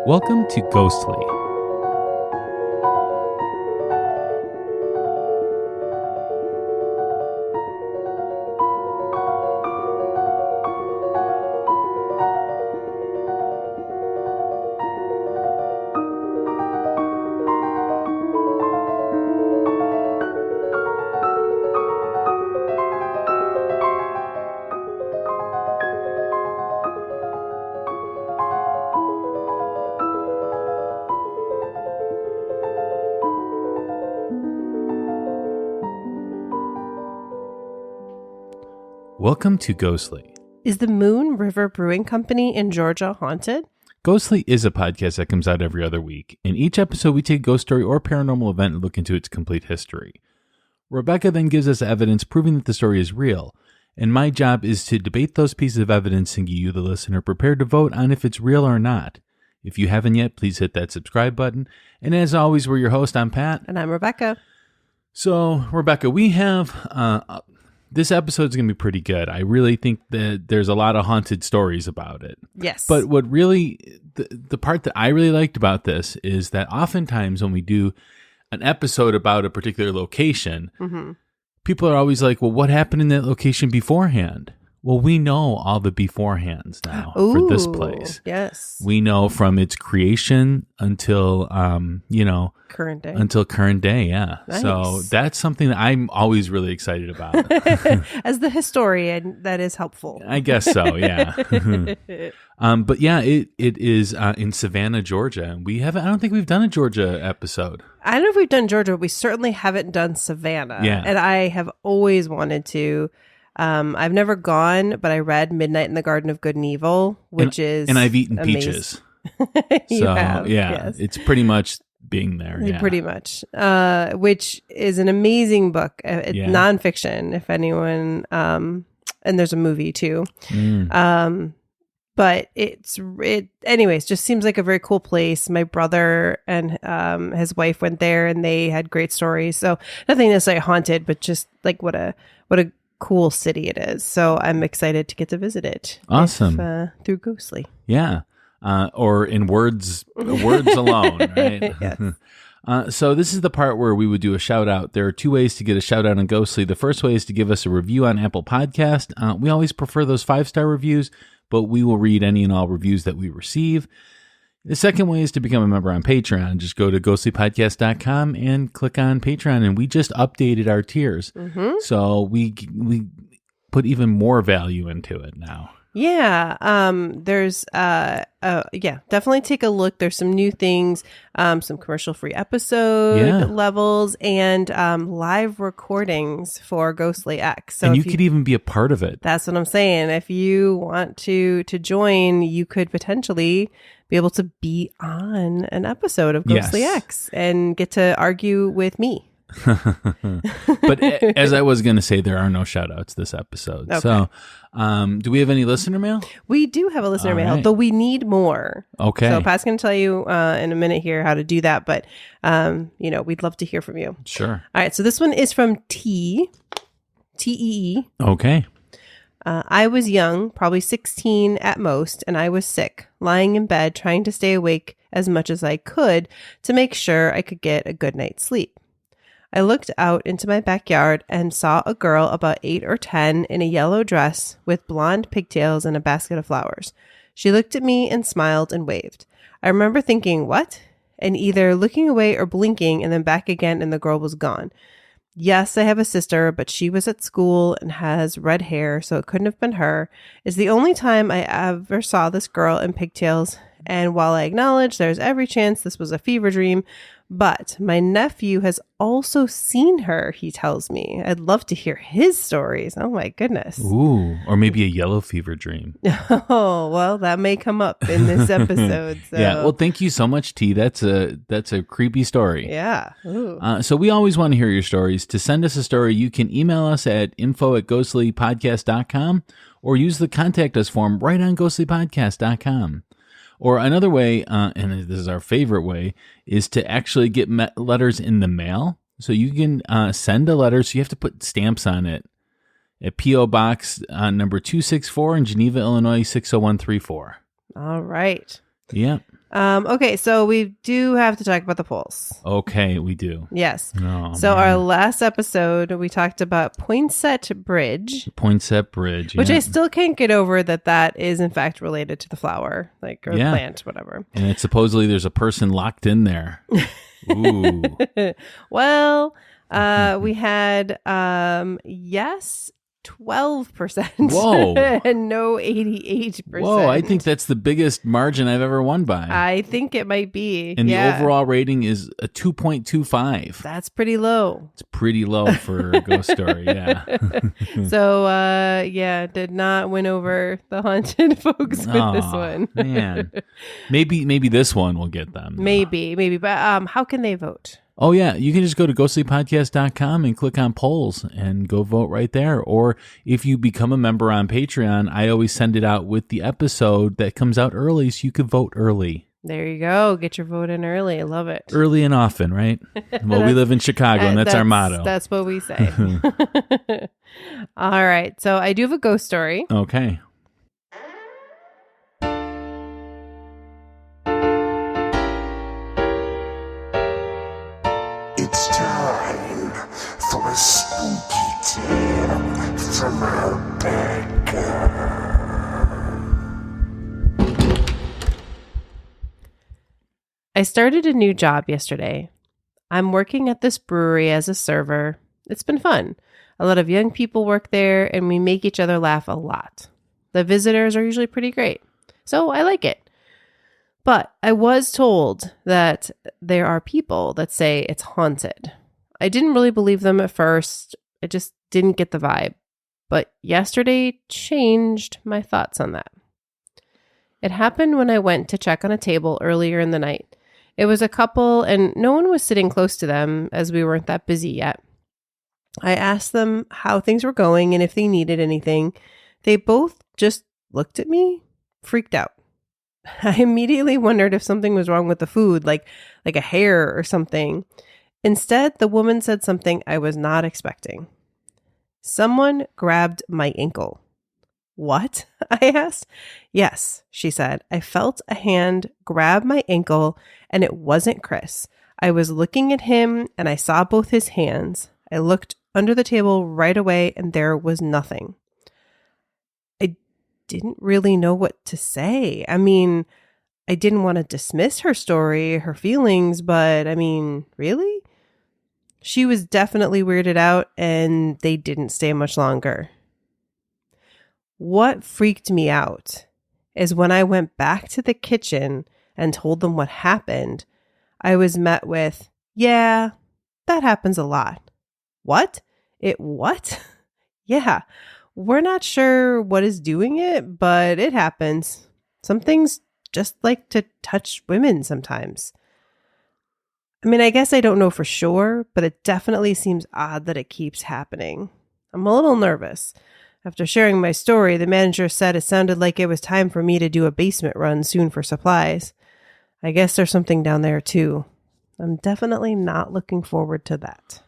Welcome to Ghostly. Welcome to Ghostly. Is the Moon River Brewing Company in Georgia haunted? Ghostly is a podcast that comes out every other week. In each episode, we take a ghost story or paranormal event and look into its complete history. Rebecca then gives us evidence proving that the story is real, and my job is to debate those pieces of evidence and get you, the listener, prepared to vote on if it's real or not. If you haven't yet, please hit that subscribe button. And as always, we're your host. I'm Pat. And I'm Rebecca. So, Rebecca, we have... this episode is going to be pretty good. I really think that there's a lot of haunted stories about it. Yes. But what really, the part that I really liked about this is that oftentimes when we do an episode about a particular location, people are always like, well, what happened in that location beforehand? Well, we know all the beforehands now for this place. Yes. We know from its creation until, current day. Until current day, yeah. Nice. So that's something that I'm always really excited about. As the historian, that is helpful. I guess so, yeah. But yeah, it is in Savannah, Georgia. And I don't think we've done a Georgia episode. I don't know if we've done Georgia, but we certainly haven't done Savannah. Yeah. And I have always wanted to. I've never gone, but I read Midnight in the Garden of Good and Evil, which is and I've eaten amazing. peaches. You So have, yeah, yes. it's pretty much being there. Yeah. Pretty much, which is an amazing book, nonfiction. If anyone, and there's a movie too. But anyways, just seems like a very cool place. My brother and his wife went there, and they had great stories. So nothing necessarily haunted, but just like what a cool city it is. So I'm excited to get to visit it. Awesome. Through Ghostly. Yeah. Or in words alone, right? Yes. So this is the part where we would do a shout out. There are two ways to get a shout out on Ghostly. The first way is to give us a review on Apple Podcast. We always prefer those 5-star reviews, but we will read any and all reviews that we receive. The second way is to become a member on Patreon. Just go to ghostlypodcast.com and click on Patreon. And we just updated our tiers. So we put even more value into it now. Yeah. There's, definitely take a look. There's some new things, some commercial free episode levels and, live recordings for Ghostly X. So and you could even be a part of it. That's what I'm saying. If you want to join, you could potentially be able to be on an episode of Ghostly X and get to argue with me. But as I was going to say, there are no shout outs this episode. Okay. So do we have any listener mail? We do have a listener mail, though we need more. Okay. So Pat's going to tell you in a minute here how to do that. But, we'd love to hear from you. Sure. All right. So this one is from T-E-E. Okay. I was young, probably 16 at most, and I was sick, lying in bed trying to stay awake as much as I could to make sure I could get a good night's sleep. I looked out into my backyard and saw a girl about 8 or 10 in a yellow dress with blonde pigtails and a basket of flowers. She looked at me and smiled and waved. I remember thinking, what? And either looking away or blinking and then back again, and the girl was gone. Yes, I have a sister, but she was at school and has red hair, so it couldn't have been her. It's the only time I ever saw this girl in pigtails, and while I acknowledge there's every chance this was a fever dream, but my nephew has also seen her, he tells me. I'd love to hear his stories. Oh my goodness. Ooh, or maybe a yellow fever dream. Oh, well, that may come up in this episode. So. Yeah, well, thank you so much, T. That's a creepy story. Yeah. So we always want to hear your stories. To send us a story, you can email us at info@ghostlypodcast.com or use the contact us form right on ghostlypodcast.com. Or another way, and this is our favorite way, is to actually get letters in the mail. So you can send a letter, so you have to put stamps on it at P.O. Box number 264 in Geneva, Illinois, 60134. All right. Yeah. Okay, so we do have to talk about the polls. Okay, we do. Yes. Oh, so man. our last episode, we talked about Poinsett Bridge. Poinsett Bridge. Which yeah. I still can't get over that is in fact related to the flower, or Yeah. plant, whatever. And it's supposedly there's a person locked in there. Ooh. Well, we had yes, 12%. Whoa. And no 88%. Whoa, I think that's the biggest margin I've ever won by. I think it might be. And yeah. the overall rating is a 2.25. That's pretty low. It's pretty low for a ghost story, yeah. So, did not win over the haunted folks with this one. Man. Maybe this one will get them. Maybe. But how can they vote? Oh, yeah. You can just go to ghostlypodcast.com and click on polls and go vote right there. Or if you become a member on Patreon, I always send it out with the episode that comes out early so you can vote early. There you go. Get your vote in early. I love it. Early and often, right? Well, we live in Chicago, and that's our motto. That's what we say. All right. So I do have a ghost story. Okay. It's time for a spooky tale from Rebecca. I started a new job yesterday. I'm working at this brewery as a server. It's been fun. A lot of young people work there, and we make each other laugh a lot. The visitors are usually pretty great, so I like it. But I was told that there are people that say it's haunted. I didn't really believe them at first. I just didn't get the vibe. But yesterday changed my thoughts on that. It happened when I went to check on a table earlier in the night. It was a couple, and no one was sitting close to them as we weren't that busy yet. I asked them how things were going and if they needed anything. They both just looked at me, freaked out. I immediately wondered if something was wrong with the food, like a hair or something. Instead, the woman said something I was not expecting. Someone grabbed my ankle. What? I asked. Yes, she said. I felt a hand grab my ankle, and it wasn't Chris. I was looking at him, and I saw both his hands. I looked under the table right away, and there was nothing. I didn't really know what to say. I mean, I didn't want to dismiss her story, her feelings, but I mean, really? She was definitely weirded out, and they didn't stay much longer. What freaked me out is when I went back to the kitchen and told them what happened, I was met with, yeah, that happens a lot. What? It what? Yeah, we're not sure what is doing it, but it happens. Some things just like to touch women sometimes. I mean, I guess I don't know for sure, but it definitely seems odd that it keeps happening. I'm a little nervous. After sharing my story, the manager said it sounded like it was time for me to do a basement run soon for supplies. I guess there's something down there too. I'm definitely not looking forward to that.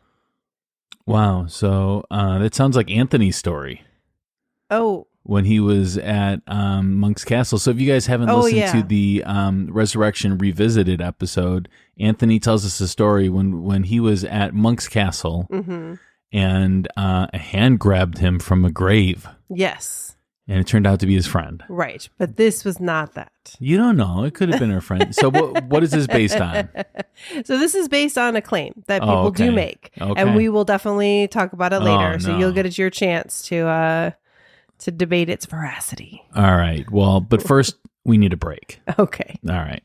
Wow. So that sounds like Anthony's story. Oh. When he was at Monk's Castle. So if you guys haven't listened to the Resurrection Revisited episode, Anthony tells us a story when he was at Monk's Castle. Mm-hmm. And a hand grabbed him from a grave. Yes. And it turned out to be his friend. Right. But this was not that. You don't know. It could have been her friend. So what is this based on? So this is based on a claim that people do make. Okay. And we will definitely talk about it later. Oh, So you'll get your chance to debate its veracity. All right. Well, but first we need a break. Okay. All right.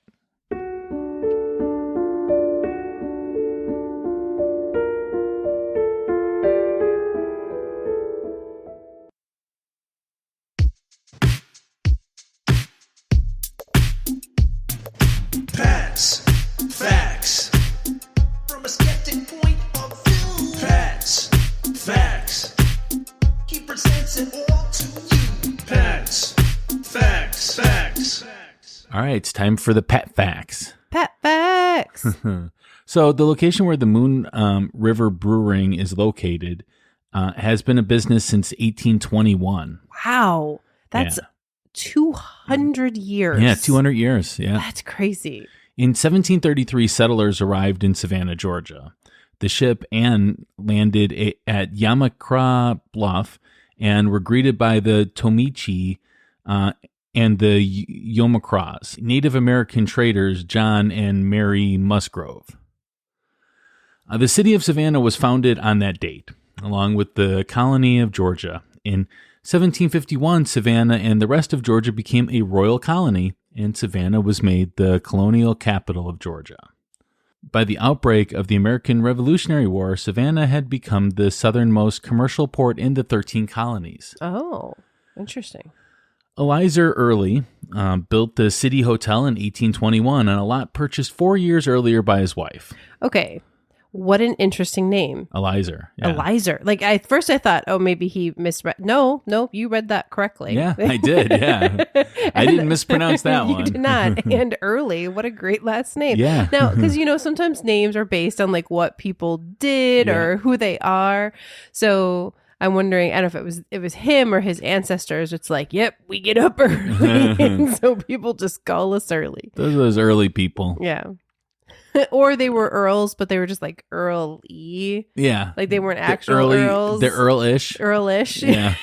Facts. From a skeptic point of view. Facts. He presents it all to you. Facts. All right, it's time for the pet facts. Pet facts. So the location where the Moon River Brewing is located has been a business since 1821. Wow. That's 200 years. Yeah, 200 years. Yeah. That's crazy. In 1733, settlers arrived in Savannah, Georgia. The ship Anne landed at Yamacraw Bluff and were greeted by the Tomichi and the Yomacraws, Native American traders John and Mary Musgrove. The city of Savannah was founded on that date, along with the colony of Georgia. In 1751, Savannah and the rest of Georgia became a royal colony, and Savannah was made the colonial capital of Georgia. By the outbreak of the American Revolutionary War, Savannah had become the southernmost commercial port in the 13 colonies. Oh, interesting. Elizur Early built the City Hotel in 1821 on a lot purchased 4 years earlier by his wife. Okay. What an interesting name. Elizur. Yeah. Elizur. Like, at first I thought, oh, maybe he misread. No, you read that correctly. Yeah, I did. Yeah. I didn't mispronounce that one. You did not. And Early, what a great last name. Yeah. Now, because, sometimes names are based on like what people did or who they are. So I'm wondering, I don't know if it was him or his ancestors. It's like, yep, we get up early. And so people just call us early. Those are those early people. Yeah. Or they were earls, but they were just like Earl-y. Yeah. Like they weren't actual earls. They're Earl-ish. Earl-ish. Yeah.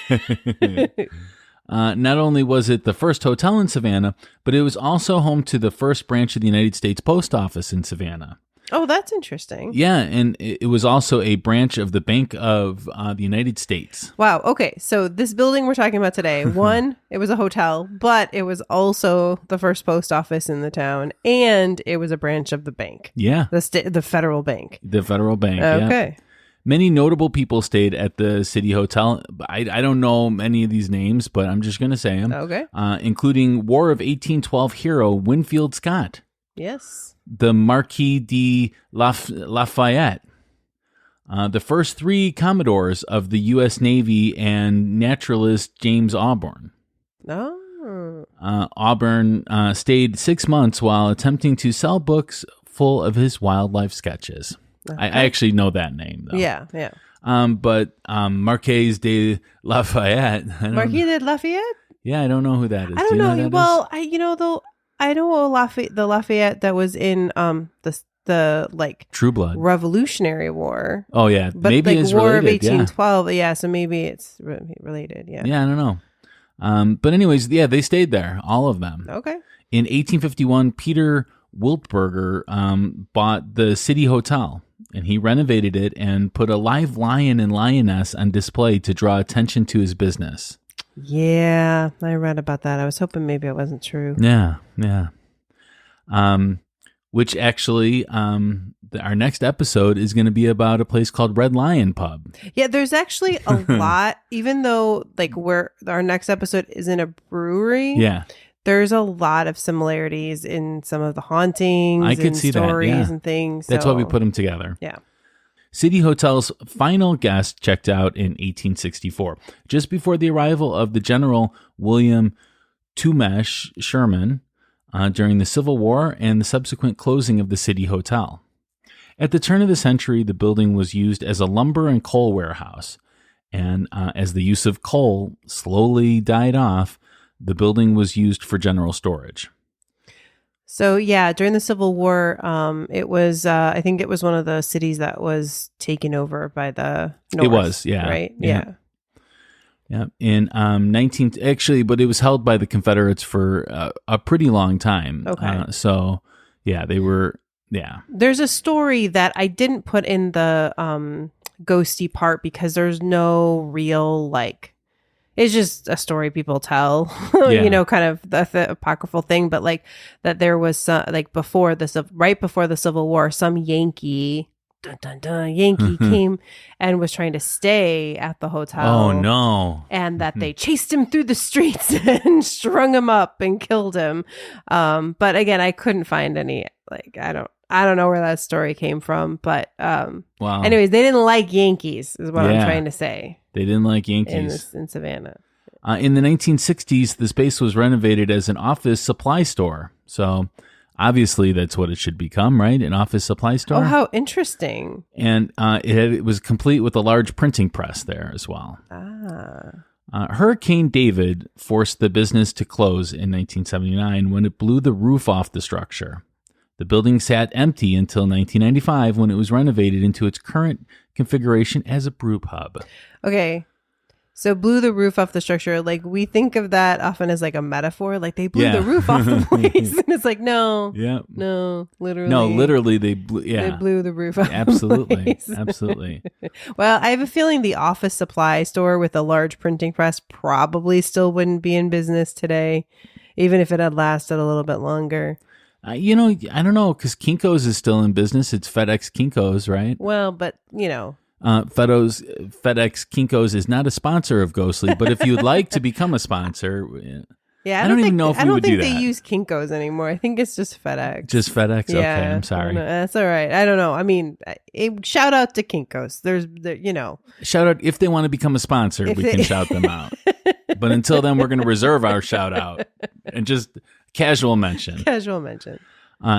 Not only was it the first hotel in Savannah, but it was also home to the first branch of the United States Post Office in Savannah. Oh, that's interesting. Yeah, and it was also a branch of the Bank of the United States. Wow. Okay. So this building we're talking about today, one, it was a hotel, but it was also the first post office in the town, and it was a branch of the bank. Yeah. The federal bank. The federal bank. Okay. Yeah. Many notable people stayed at the City Hotel. I don't know many of these names, but I'm just going to say them. Okay. Including War of 1812 hero Winfield Scott. Yes. The Marquis de Lafayette, the first 3 Commodores of the U.S. Navy, and naturalist James Auburn. Oh. Auburn stayed 6 months while attempting to sell books full of his wildlife sketches. Okay. I actually know that name, though. Yeah, yeah. But Marquis de Lafayette. Marquis de Lafayette? Yeah, I don't know who that is. I don't know. Well, is? I know the Lafayette that was in the like True Blood Revolutionary War. Oh yeah, but maybe like it's War related, of 1812. Yeah, so maybe it's related. Yeah. Yeah, I don't know. But anyways, yeah, they stayed there, all of them. Okay. In 1851, Peter Wiltberger bought the City Hotel, and he renovated it and put a live lion and lioness on display to draw attention to his business. Yeah, I read about that. I was hoping maybe it wasn't true. Yeah. Which actually, our next episode is going to be about a place called Red Lion Pub. Yeah, there's actually a lot, even though like our next episode is in a brewery. Yeah. There's a lot of similarities in some of the hauntings and stories and things. That's why we put them together. Yeah. City Hotel's final guest checked out in 1864, just before the arrival of the General William Toomash Sherman during the Civil War and the subsequent closing of the City Hotel. At the turn of the century, the building was used as a lumber and coal warehouse, and as the use of coal slowly died off, the building was used for general storage. So yeah, during the Civil War, it was I think it was one of the cities that was taken over by the North. It was, yeah, right, yeah. In but it was held by the Confederates for a pretty long time. Okay, so yeah, they were, yeah. There's a story that I didn't put in the ghosty part because there's no real like. It's just a story people tell, kind of the apocryphal thing. But like that there was some, like right before the Civil War, some Yankee came and was trying to stay at the hotel. Oh no. And that they chased him through the streets and strung him up and killed him. But again, I couldn't find any, like, I don't know where that story came from, but wow. Anyways, they didn't like Yankees is what I'm trying to say. They didn't like Yankees. In Savannah. In the 1960s, the space was renovated as an office supply store. So obviously that's what it should become, right? An office supply store. Oh, how interesting. And it was complete with a large printing press there as well. Hurricane David forced the business to close in 1979 when it blew the roof off the structure. The building sat empty until 1995 when it was renovated into its current configuration as a brew pub. Okay. So blew the roof off the structure. Like, we think of that often as like a metaphor. Like, they blew the roof off the place. And it's like, no. Yeah. No, literally. No, literally they blew. Yeah. They blew the roof off Absolutely. the place. Absolutely. Well, I have a feeling the office supply store with a large printing press probably still wouldn't be in business today, even if it had lasted a little bit longer. I don't know, because Kinko's is still in business. It's FedEx Kinko's, right? Well, but, FedEx Kinko's is not a sponsor of Ghostly, but if you'd like to become a sponsor, yeah, I don't even know if we would do that. I don't think they use Kinko's anymore. I think it's just FedEx. Just FedEx? Okay, I'm sorry. That's all right. I don't know. I mean, shout out to Kinko's. Shout out if they want to become a sponsor, we can shout them out. But until then, we're going to reserve our shout out and just casual mention. Casual mention.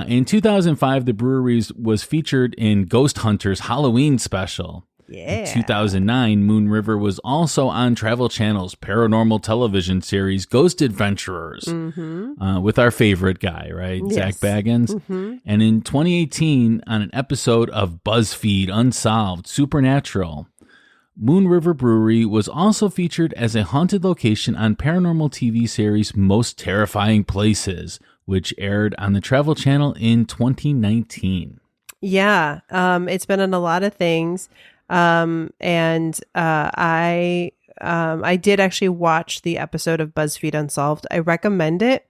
In 2005, the brewery was featured in Ghost Hunters Halloween special. Yeah. In 2009, Moon River was also on Travel Channel's paranormal television series Ghost Adventurers with our favorite guy, right? Yes. Zach Baggins. Mm-hmm. And in 2018, on an episode of BuzzFeed Unsolved Supernatural, Moon River Brewery was also featured as a haunted location on paranormal TV series Most Terrifying Places, which aired on the Travel Channel in 2019. Yeah. It's been in a lot of things. I did actually watch the episode of BuzzFeed Unsolved. I recommend it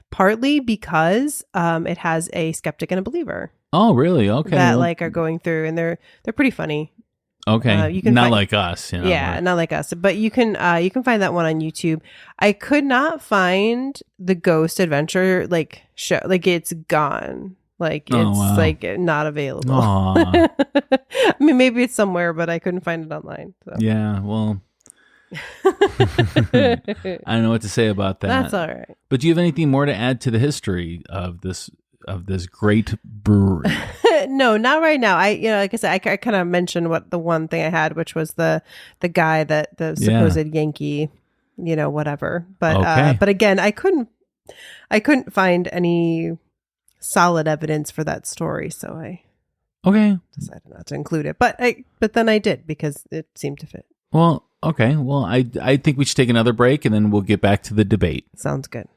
partly because it has a skeptic and a believer. Oh, really? Okay. That are going through, and they're pretty funny. Okay. You can not find, like us, Yeah, not like us. But you can find that one on YouTube. I could not find the Ghost Adventure show. It's gone. It's not available. I mean, maybe it's somewhere, but I couldn't find it online. So. Yeah, well, I don't know what to say about that. That's all right. But do you have anything more to add to the history of this great brewery? No, not right now. Like I said, I kind of mentioned what the one thing I had, which was the guy the supposed Yankee, whatever. But okay. But again, I couldn't find any solid evidence for that story, so I decided not to include it. But then I did because it seemed to fit. Well, okay. Well, I think we should take another break and then we'll get back to the debate. Sounds good.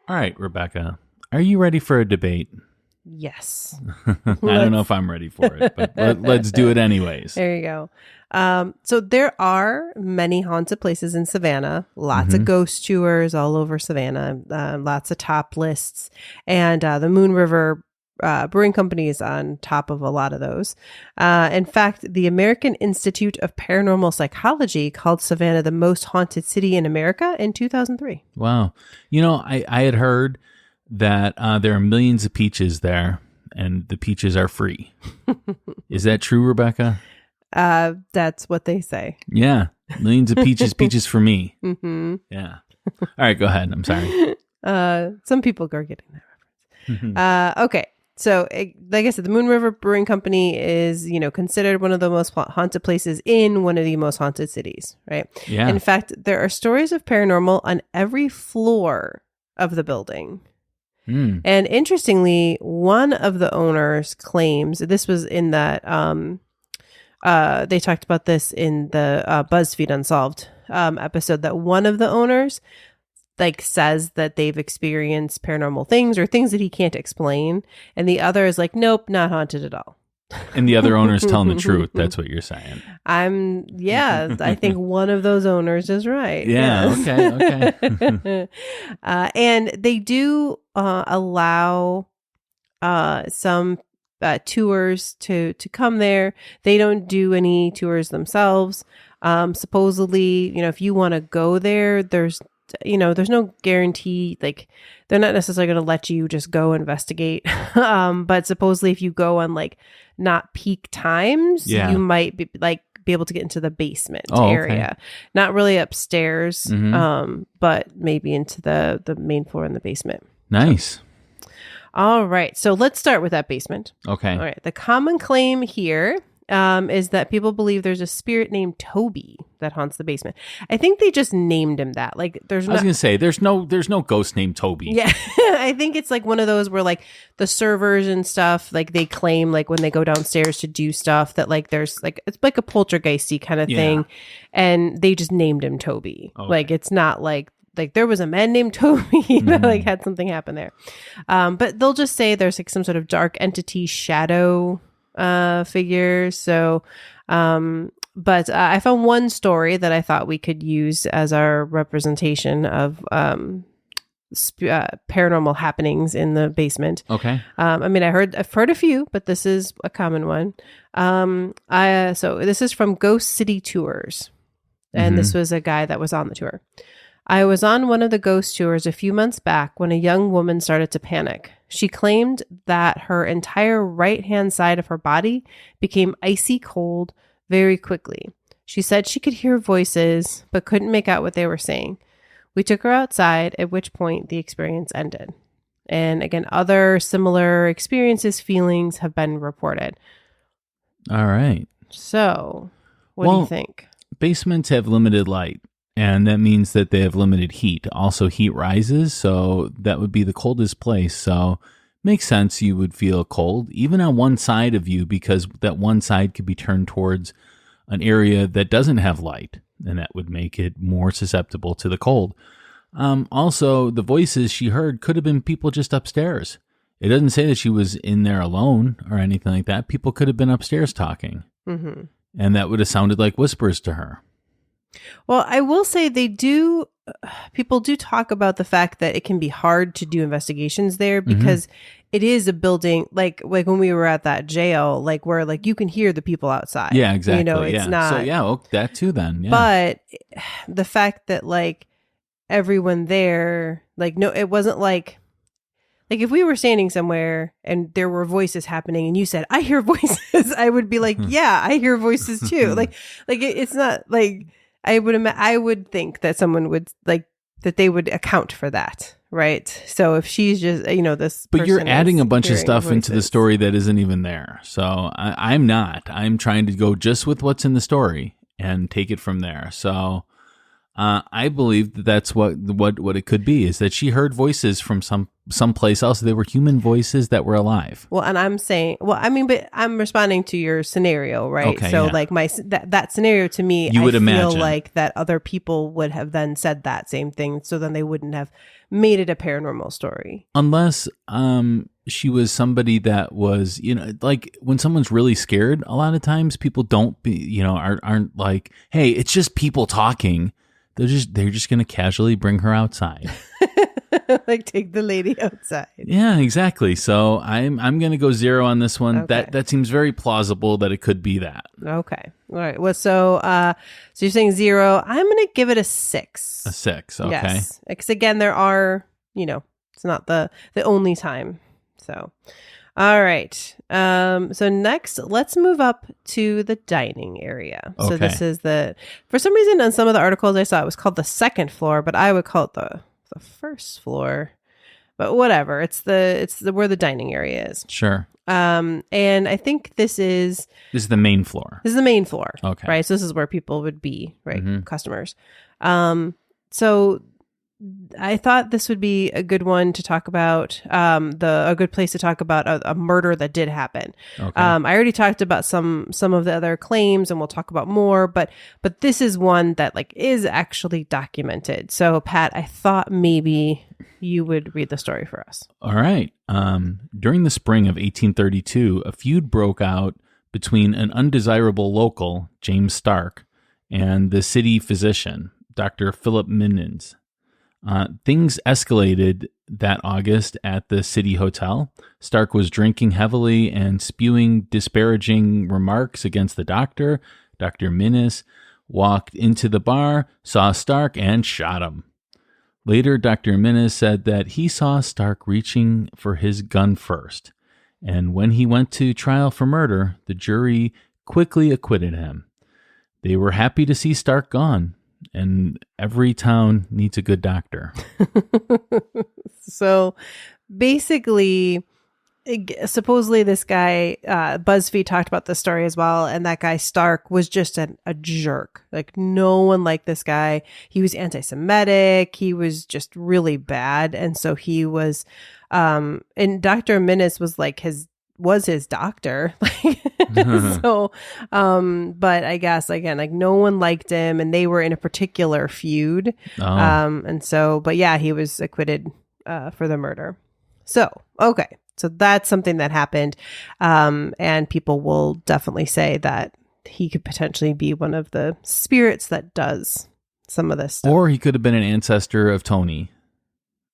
All right, Rebecca, are you ready for a debate? Yes. I don't know if I'm ready for it, but let's do it anyways. There you go. So there are many haunted places in Savannah, lots of ghost tours all over Savannah, lots of top lists, and the Moon River Brewing Company is on top of a lot of those. In fact, the American Institute of Paranormal Psychology called Savannah the most haunted city in America in 2003. Wow. I had heard that there are millions of peaches there and the peaches are free. Is that true, Rebecca? That's what they say. Yeah. Millions of peaches for me. Mm-hmm. Yeah. All right, go ahead. I'm sorry. Some people are getting that reference. Okay. So, like I said, the Moon River Brewing Company is, considered one of the most haunted places in one of the most haunted cities, right? Yeah. In fact, there are stories of paranormal on every floor of the building. Mm. And interestingly, one of the owners claims, this was in that, they talked about this in the BuzzFeed Unsolved episode, that one of the owners says that they've experienced paranormal things or things that he can't explain, and the other is like, nope, not haunted at all. And the other owner's telling the truth. That's what you're saying. I think one of those owners is right. Yeah. Yes. Okay. And they do allow some tours to come there. They don't do any tours themselves. Supposedly, if you want to go there, there's no guarantee, like they're not necessarily going to let you just go investigate. But supposedly if you go on like not peak times, you might be able to get into the basement area, not really upstairs, but maybe into the main floor in the basement. Nice. All right. So let's start with that basement. Okay. All right. The common claim here is that people believe there's a spirit named Toby that haunts the basement. I think they just named him that. Like, I was gonna say there's no ghost named Toby. Yeah, I think it's like one of those where like the servers and stuff, like they claim like when they go downstairs to do stuff that like there's like it's like a poltergeisty kind of thing, and they just named him Toby. Okay. Like it's not like there was a man named Toby that like had something happen there, but they'll just say there's like some sort of dark entity shadow figure. So but I found one story that I thought we could use as our representation of paranormal happenings in the basement. Okay. I've heard a few, but this is a common one. So this is from Ghost City Tours, and this was a guy that was on the tour. I was on one of the ghost tours a few months back when a young woman started to panic. She claimed that her entire right-hand side of her body became icy cold very quickly. She said she could hear voices, but couldn't make out what they were saying. We took her outside, at which point the experience ended. And again, other similar experiences, feelings have been reported. All right. So, what do you think? Basements have limited light. And that means that they have limited heat. Also, heat rises, so that would be the coldest place. So makes sense you would feel cold, even on one side of you, because that one side could be turned towards an area that doesn't have light, and that would make it more susceptible to the cold. Also, the voices she heard could have been people just upstairs. It doesn't say that she was in there alone or anything like that. People could have been upstairs talking, and that would have sounded like whispers to her. Well, I will say people do talk about the fact that it can be hard to do investigations there because it is a building like when we were at that jail, like where like you can hear the people outside. Yeah, exactly. It's not. So that too then. Yeah. But the fact that like everyone there, like no, it wasn't like if we were standing somewhere and there were voices happening and you said, I hear voices, I would be like, yeah, I hear voices too. It's not like, I would think that someone would like that they would account for that, right? So if she's just this, but you're adding a bunch of stuff voices into the story that isn't even there. So I'm not. I'm trying to go just with what's in the story and take it from there. So I believe that that's what it could be, is that she heard voices from someplace else. They were human voices that were alive. Well, and I'm saying, but I'm responding to your scenario, right? Okay, so yeah. like that scenario to me, You would imagine. feel like that other people would have then said that same thing. So then they wouldn't have made it a paranormal story. Unless she was somebody that was, like when someone's really scared, a lot of times people don't be, aren't like, hey, it's just people talking. They're just going to casually bring her outside. Like take the lady outside. Yeah, exactly. So I'm going to go 0 on this one. Okay. That seems very plausible that it could be that. Okay. All right. Well, so you're saying 0. I'm going to give it a 6. A 6. Okay. Yes. Because again, there are, it's not the only time. So, all right. So next, let's move up to the dining area. So this is for some reason on some of the articles I saw, it was called the second floor, but I would call it the first floor. But whatever. It's where the dining area is. Sure. And I think this is the main floor. This is the main floor. Okay. Right. So this is where people would be, right? Customers. So I thought this would be a good one to talk about, a good place to talk about a murder that did happen. Okay. I already talked about some of the other claims, and we'll talk about more, but this is one that like is actually documented. So Pat, I thought maybe you would read the story for us. All right. During the spring of 1832, a feud broke out between an undesirable local, James Stark, and the city physician, Dr. Philip Minnens. Things escalated that August at the city hotel. Stark was drinking heavily and spewing disparaging remarks against the doctor. Dr. Minnis walked into the bar, saw Stark, and shot him. Later, Dr. Minnis said that he saw Stark reaching for his gun first, and when he went to trial for murder, the jury quickly acquitted him. They were happy to see Stark gone, and every town needs a good doctor. So basically, supposedly this guy, BuzzFeed talked about this story as well, and that guy Stark was just a jerk. Like, no one liked this guy. He was anti-Semitic. He was just really bad. And so he was, and Dr. Minnis was like his doctor. So, but I guess again, like no one liked him, and they were in a particular feud. And so, but yeah, he was acquitted for the murder. So, okay. So that's something that happened. And people will definitely say that he could potentially be one of the spirits that does some of this stuff. Or he could have been an ancestor of Tony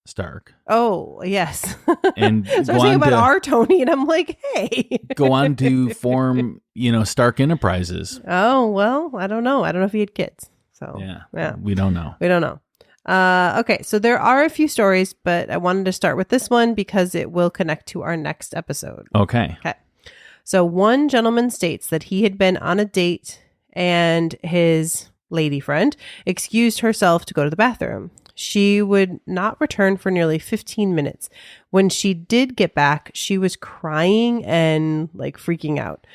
Stark. Oh, yes. And so I was thinking about our Tony, and I'm like, hey. go on to form, Stark Enterprises. Oh, well, I don't know. I don't know if he had kids. So yeah. We don't know. We don't know. Okay, so there are a few stories, but I wanted to start with this one because it will connect to our next episode. Okay. So one gentleman states that he had been on a date and his lady friend excused herself to go to the bathroom. She would not return for nearly 15 minutes. When she did get back, she was crying and like freaking out.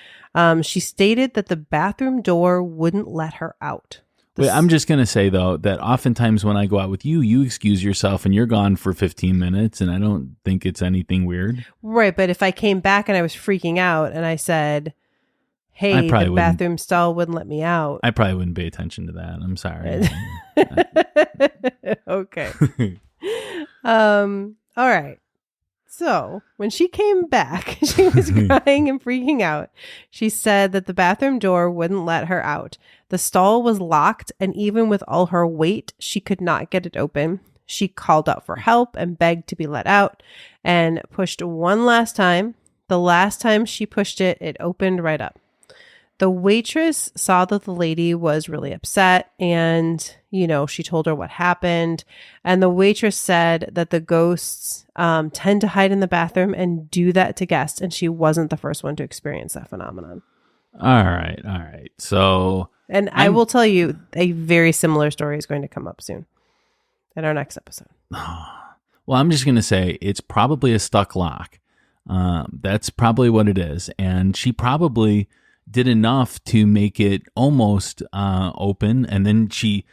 She stated that the bathroom door wouldn't let her out. Wait, I'm just going to say, though, that oftentimes when I go out with you, you excuse yourself and you're gone for 15 minutes, and I don't think it's anything weird. Right, but if I came back and I was freaking out and I said, hey, the bathroom stall wouldn't let me out. I probably wouldn't pay attention to that. I'm sorry. Okay. All right. So when she came back, she was crying and freaking out. She said that the bathroom door wouldn't let her out. The stall was locked, and even with all her weight, she could not get it open. She called out for help and begged to be let out and pushed one last time. The last time she pushed it, it opened right up. The waitress saw that the lady was really upset, and, she told her what happened. And the waitress said that the ghosts tend to hide in the bathroom and do that to guests, and she wasn't the first one to experience that phenomenon. All right. So... And I will tell you, a very similar story is going to come up soon in our next episode. Well, I'm just going to say it's probably a stuck lock. That's probably what it is. And she probably did enough to make it almost open. And then she,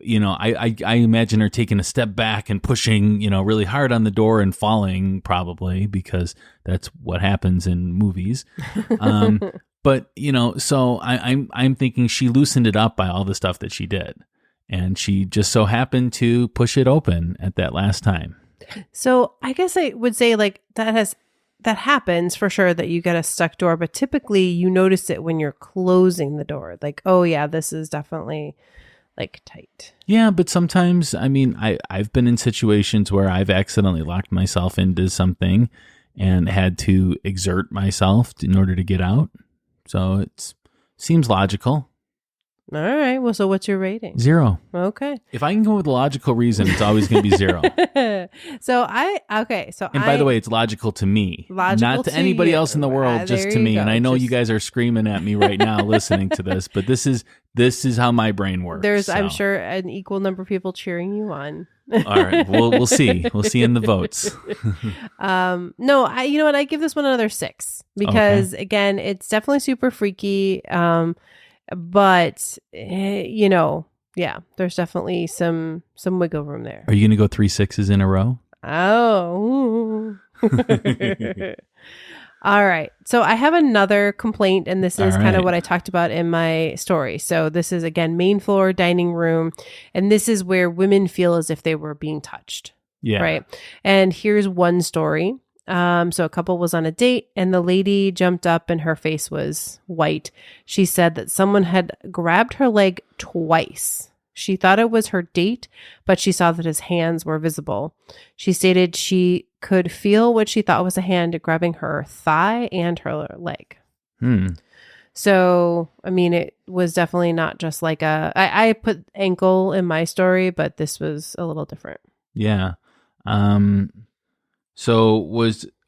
I imagine her taking a step back and pushing, really hard on the door and falling probably, because that's what happens in movies. But, so I'm thinking she loosened it up by all the stuff that she did. And she just so happened to push it open at that last time. So I guess I would say like that happens for sure, that you get a stuck door. But typically you notice it when you're closing the door. Like, oh, yeah, this is definitely like tight. Yeah, but sometimes, I've been in situations where I've accidentally locked myself into something and had to exert myself in order to get out. So it seems logical. All right. Well, so what's your rating? 0. Okay. If I can go with a logical reason, it's always going to be 0. And by the way, it's logical to me, not to anybody else in the world, just to me. And I know you guys are screaming at me right now listening to this, but this is how my brain works. There's, I'm sure, an equal number of people cheering you on. All right. We'll see. We'll see in the votes. No, you know what? I give this one another 6 because again, it's definitely super freaky. But Yeah, there's definitely some wiggle room there. Are you going to go 3 6s in a row? Oh. All right. So I have another complaint, and this is All kind of right. what I talked about in my story. So this is, again, main floor, dining room, and this is where women feel as if they were being touched. Yeah. Right. And here's one story. So a couple was on a date, and the lady jumped up and her face was white. She said that someone had grabbed her leg twice. She thought it was her date, but she saw that his hands were visible. She stated she could feel what she thought was a hand grabbing her thigh and her leg. So, I mean, it was definitely not just like I put ankle in my story, but this was a little different. Yeah. So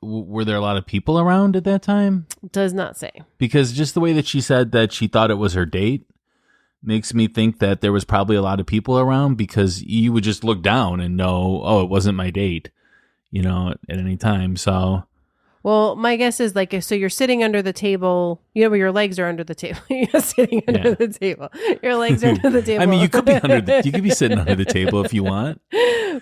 were there a lot of people around at that time? Does not say. Because just the way that she said that she thought it was her date makes me think that there was probably a lot of people around, because you would just look down and know, oh, it wasn't my date, at any time. So, well, my guess is so you're sitting under the table, where your legs are under the table. You're sitting under the table. Your legs are under the table. I mean, you could be sitting under the table if you want.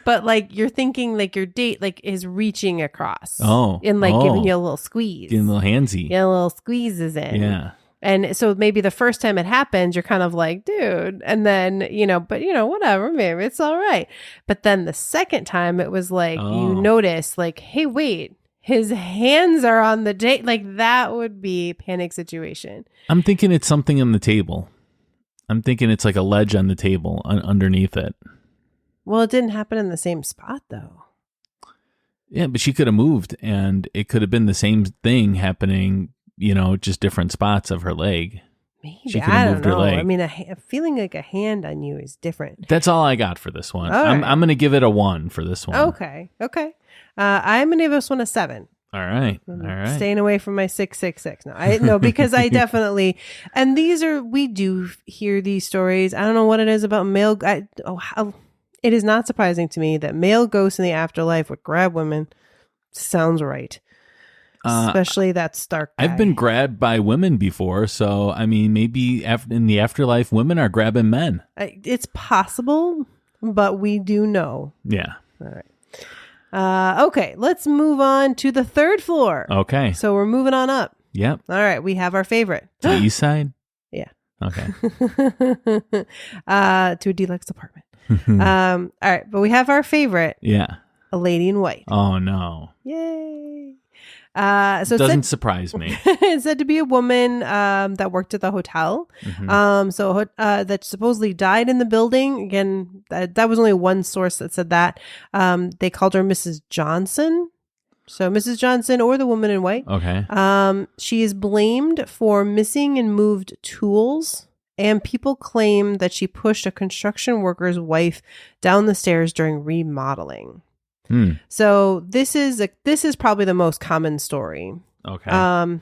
But you're thinking your date is reaching across. Oh. And giving you a little squeeze. Getting a little handsy. Yeah, a little squeezes in. Yeah. And so maybe the first time it happens, you're kind of like, dude. And then, but whatever, maybe it's all right. But then the second time it was you notice hey, wait, his hands are on the date. That would be panic situation. I'm thinking it's something on the table. I'm thinking it's like a ledge on the table underneath it. Well, it didn't happen in the same spot though. Yeah, but she could have moved, and it could have been the same thing happening, just different spots of her leg. Maybe. She could have moved her leg. I mean, feeling like a hand on you is different. That's all I got for this one. All right. I'm going to give it a 1 for this one. Okay. I'm going to give this one a 7. All right. Staying away from my 666. No, because I definitely, and we do hear these stories. I don't know what it is about male. It is not surprising to me that male ghosts in the afterlife would grab women. Sounds right. Especially that Stark guy. I've been grabbed by women before, so I mean, maybe in the afterlife, women are grabbing men. It's possible, but we do know. Yeah. All right. Okay, let's move on to the third floor. Okay. So we're moving on up. Yep. All right, we have our favorite. To the east side? Yeah. Okay. To a deluxe apartment. All right, but we have our favorite. Yeah. A lady in white. Oh, no. Yay. So it doesn't surprise me. It's said to be a woman that worked at the hotel. That supposedly died in the building. Again, that was only one source that said that. They called her Mrs. Johnson. So Mrs. Johnson, or the woman in white. Okay. She is blamed for missing and moved tools. And people claim that she pushed a construction worker's wife down the stairs during remodeling. So this is probably the most common story. Okay. During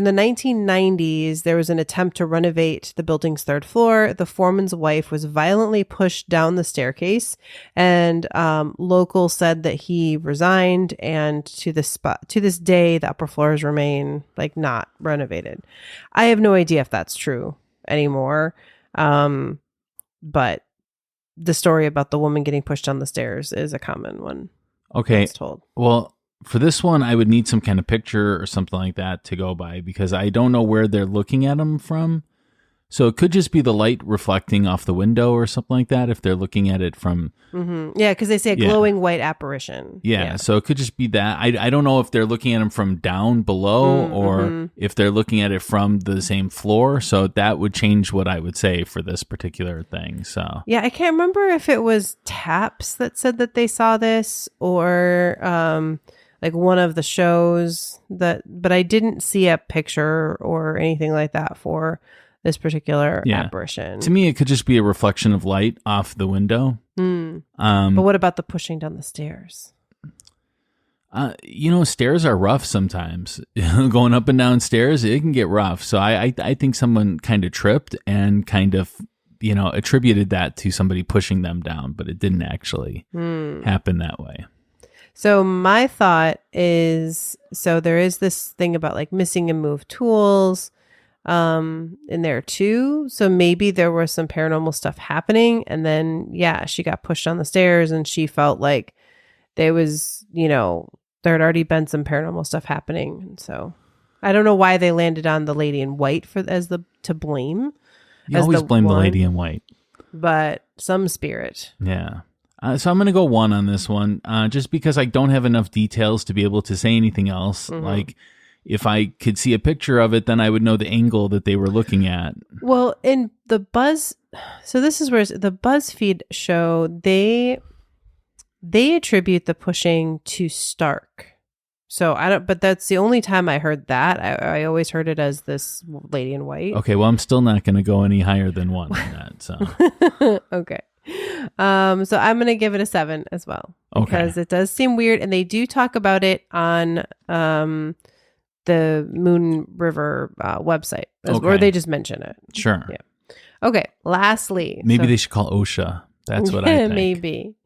the 1990s, there was an attempt to renovate the building's third floor. The foreman's wife was violently pushed down the staircase, and locals said that he resigned. And to this day, the upper floors remain not renovated. I have no idea if that's true anymore, but the story about the woman getting pushed down the stairs is a common one. Okay. That's told. Well, for this one, I would need some kind of picture or something like that to go by, because I don't know where they're looking at them from. So it could just be the light reflecting off the window or something like that if they're looking at it from... Mm-hmm. Yeah, because they say a glowing white apparition. Yeah, so it could just be that. I don't know if they're looking at them from down below or if they're looking at it from the same floor. So that would change what I would say for this particular thing. So yeah, I can't remember if it was Taps that said that they saw this or one of the shows but I didn't see a picture or anything like that for this particular apparition. To me, it could just be a reflection of light off the window. But what about the pushing down the stairs? Stairs are rough sometimes. Going up and down stairs, it can get rough. So I think someone kind of tripped and kind of, attributed that to somebody pushing them down, but it didn't actually happen that way. So my thought is, there is this thing about missing and moved tools. in there too. So maybe there was some paranormal stuff happening, and then she got pushed on the stairs and she felt like there was, there had already been some paranormal stuff happening. And so I don't know why they landed on the lady in white to blame. You always blame the lady in white. But some spirit. Yeah. So I'm going to go 1 on this one, just because I don't have enough details to be able to say anything else. Mm-hmm. Like, if I could see a picture of it, then I would know the angle that they were looking at. Well, in the so this is where the BuzzFeed show, they attribute the pushing to Stark. So but that's the only time I heard that. I always heard it as this lady in white. Okay, well, I'm still not going to go any higher than 1 on that. So okay. So I'm going to give it a 7 as well, because it does seem weird, and they do talk about it on the Moon River website, or they just mention it. Sure. Yeah. Okay. Lastly, maybe they should call OSHA. That's what I think. Maybe.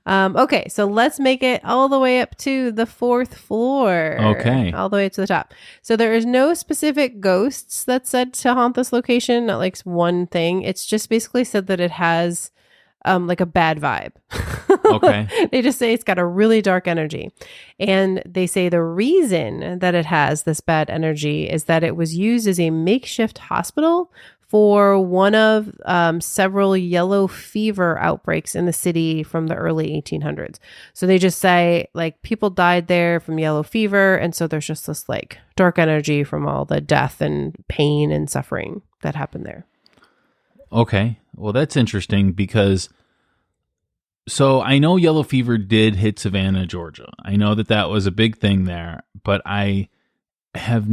Okay, so let's make it all the way up to the 4th floor. Okay. All the way up to the top. So there is no specific ghosts that's said to haunt this location, not like one thing. It's just basically said that it has like a bad vibe. Okay. They just say it's got a really dark energy. And they say the reason that it has this bad energy is that it was used as a makeshift hospital for one of several yellow fever outbreaks in the city from the early 1800s. So they just say like people died there from yellow fever. And so there's just this like dark energy from all the death and pain and suffering that happened there. Okay. Well, that's interesting because so I know yellow fever did hit Savannah, Georgia. I know that was a big thing there, but I have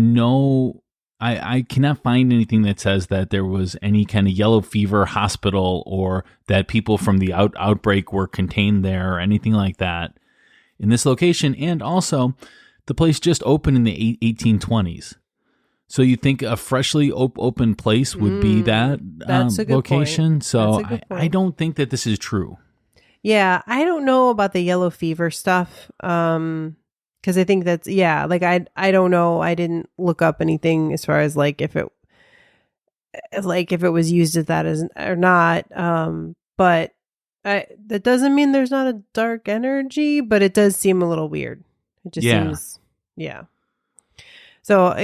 I cannot find anything that says that there was any kind of yellow fever hospital or that people from the outbreak were contained there or anything like that in this location. And also, the place just opened in the 1820s. So you think a freshly open place would be that that's a good location? Point. So That's a good point. I don't think that this is true. Yeah, I don't know about the yellow fever stuff. Because I think that's, like I don't know. I didn't look up anything as far as like if it was used as that as or not. But that doesn't mean there's not a dark energy, but it does seem a little weird. It just seems, So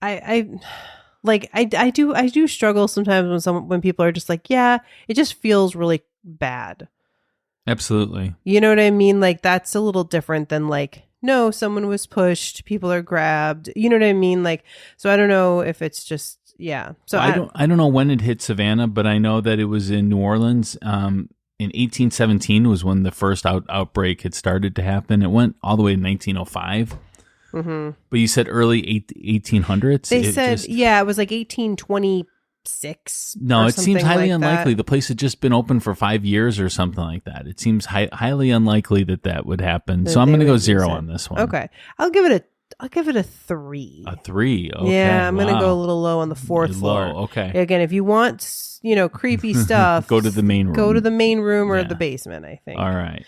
I do struggle sometimes when people are just like, it just feels really bad. Absolutely. You know what I mean? Like that's a little different than like, no, someone was pushed, people are grabbed. You know what I mean? Like, so I don't know if it's just, So I don't know when it hit Savannah, but I know that it was in New Orleans. In 1817 was when the first outbreak had started to happen. It went all the way to 1905. Mm-hmm. But you said early 1800s? They said, it was like 1826. No, it seems highly like unlikely. That. The place had just been open for 5 years or something like that. It seems highly unlikely that would happen. So I'm going to go 0 on this one. Okay, I'll give it a 3. A 3. Okay. Yeah, I'm going to go a little low on the 4th floor. Okay. Again, if you want, creepy stuff, go to the main room. Go to the main room or the basement, I think. All right.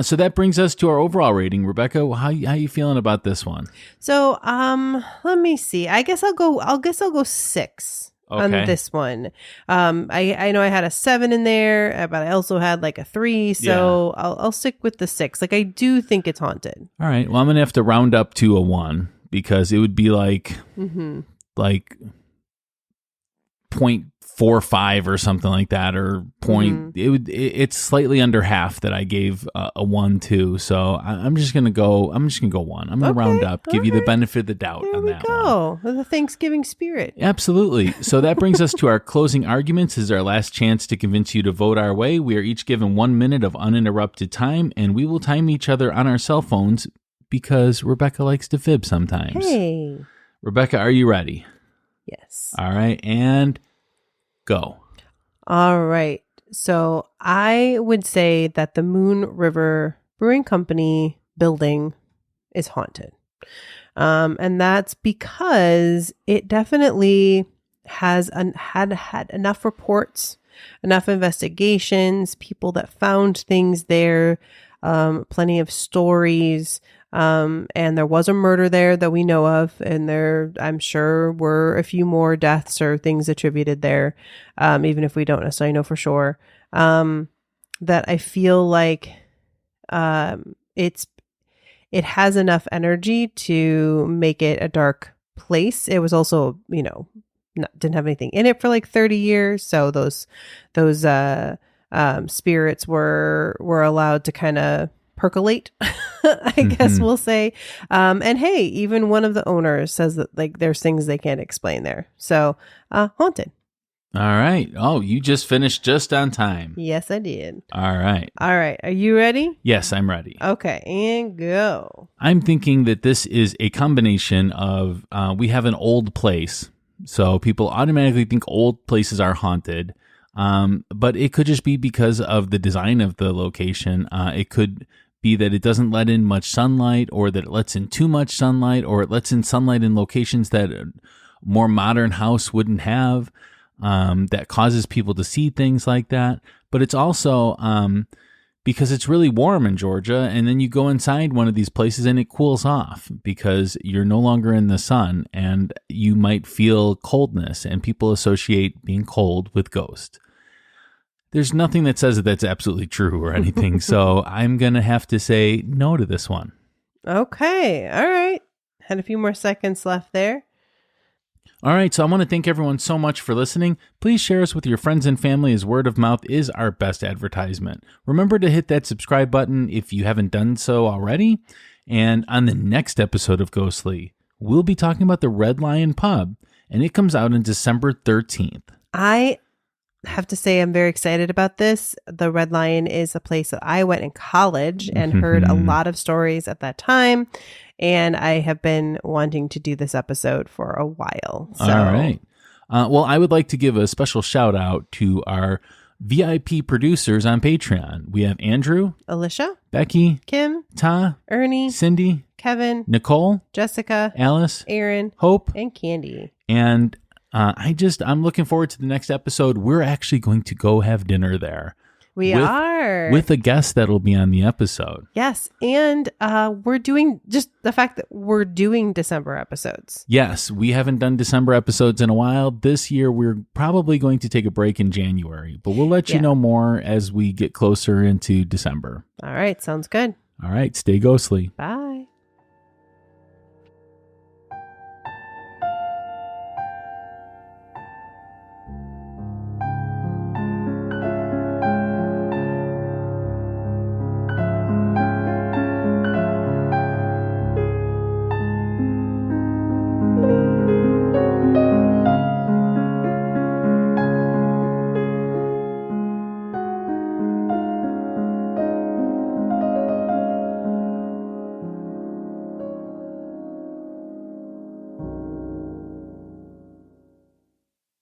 So that brings us to our overall rating. Rebecca, how you feeling about this one? So, let me see. I guess I'll go 6 on this one. I know I had a 7 in there, but I also had like a 3. So I'll stick with the 6. Like I do think it's haunted. All right. Well, I'm gonna have to round up to a 1 because it would be like 0.45 or something like that, or it's slightly under half that I gave a 1 to. So I'm just gonna go 1. I'm gonna round up, give you the benefit of the doubt on that one. The Thanksgiving spirit. Absolutely. So that brings us to our closing arguments. This is our last chance to convince you to vote our way. We are each given 1 minute of uninterrupted time, and we will time each other on our cell phones because Rebecca likes to fib sometimes. Hey, Rebecca, are you ready? Yes. All right, and go. All right. So I would say that the Moon River Brewing Company building is haunted. And that's because it definitely has had enough reports, enough investigations, people that found things there, plenty of stories. And there was a murder there that we know of, and there, I'm sure, were a few more deaths or things attributed there, even if we don't necessarily know for sure. That I feel like it has enough energy to make it a dark place. It was also, didn't have anything in it for like 30 years, so those spirits were allowed to kind of percolate, I guess we'll say. And hey, even one of the owners says that like there's things they can't explain there. So haunted. All right. Oh, you just finished just on time. Yes, I did. All right. Are you ready? Yes, I'm ready. Okay, and go. I'm thinking that this is a combination of we have an old place, so people automatically think old places are haunted. But it could just be because of the design of the location. It could be that it doesn't let in much sunlight, or that it lets in too much sunlight, or it lets in sunlight in locations that a more modern house wouldn't have, that causes people to see things like that. But it's also because it's really warm in Georgia, and then you go inside one of these places and it cools off because you're no longer in the sun, and you might feel coldness, and people associate being cold with ghosts. There's nothing that says that that's absolutely true or anything, so I'm going to have to say no to this one. Okay. All right. Had a few more seconds left there. All right, so I want to thank everyone so much for listening. Please share us with your friends and family, as word of mouth is our best advertisement. Remember to hit that subscribe button if you haven't done so already. And on the next episode of Ghostly, we'll be talking about the Red Lion Pub, and it comes out on December 13th. I have to say I'm very excited about this. The Red Lion is a place that I went in college and heard a lot of stories at that time, and I have been wanting to do this episode for a while. So. All right. Well, I would like to give a special shout out to our VIP producers on Patreon. We have Andrew, Alicia, Becky, Kim, Ta, Ernie, Cindy, Kevin, Nicole, Jessica, Alice, Aaron, Hope, and Candy. And I'm looking forward to the next episode. We're actually going to go have dinner there. We are. With a guest that'll be on the episode. Yes. And we're doing just the fact that we're doing December episodes. Yes. We haven't done December episodes in a while. This year, we're probably going to take a break in January, but we'll let you know more as we get closer into December. All right. Sounds good. All right. Stay ghostly. Bye.